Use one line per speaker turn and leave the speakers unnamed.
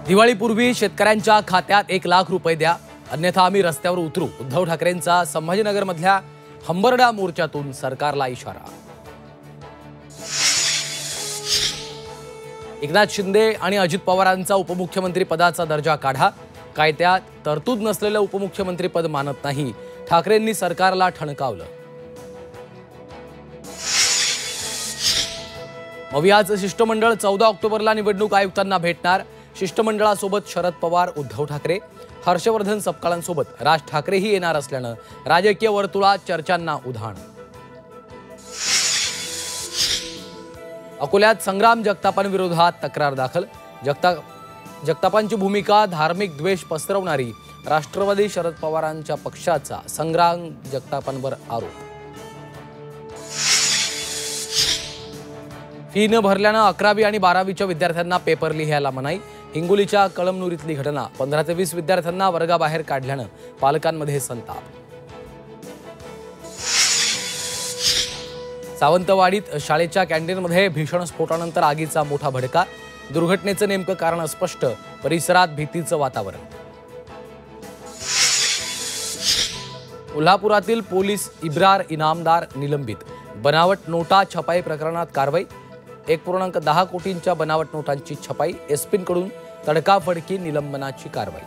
दिवाळीपूर्वी शेतकऱ्यांच्या खात्यात 1 लाख रुपये द्या, अन्यथा आम्ही रस्त्यावर उतरू. उद्धव ठाकरेंचा संभाजीनगरमधल्या हंबरडा मोर्चातून सरकारला इशारा. एकनाथ शिंदे आणि अजित पवारांचा उपमुख्यमंत्री पदाचा दर्जा काढा. कायद्यात तरतूद नसलेलं उपमुख्यमंत्री पद मानत नाही, ठाकरेंनी सरकारला ठणकावलं. मवियाचं शिष्टमंडळ 14 ऑक्टोबरला निवडणूक आयुक्तांना भेटणार. शिष्टमंडळासोबत शरद पवार, उद्धव ठाकरे, हर्षवर्धन सपकाळांसोबत राज ठाकरेही येणार असल्यानं राजकीय वर्तुळात चर्चांना उधाण. अकोल्यात संग्राम जगतापांविरोधात तक्रार दाखल. जगतापांची भूमिका धार्मिक द्वेष पसरवणारी, राष्ट्रवादी शरद पवारांच्या पक्षाचा संग्राम जगतापांवर आरोप. फी न भरल्यानं 11वी आणि 12वीच्या विद्यार्थ्यांना पेपर लिहायला मनाई. हिंगोलीच्या कळमनुरीतली घटना. 15 ते 20 विद्यार्थ्यांना वर्गाबाहेर काढल्यानं पालकांमध्ये संताप. सावंतवाडीत शाळेच्या कॅन्टीनमध्ये भीषण स्फोटानंतर आगीचा मोठा भडका. दुर्घटनेचं नेमकं कारण अस्पष्ट, परिसरात भीतीचं वातावरण. कोल्हापुरातील पोलीस इब्रार इनामदार निलंबित. बनावट नोटा छपाई प्रकरणात कारवाई. 1.10 कोटींच्या बनावट नोटांची छपाई. एसपींकडून तडकाफडकी निलंबनाची कारवाई.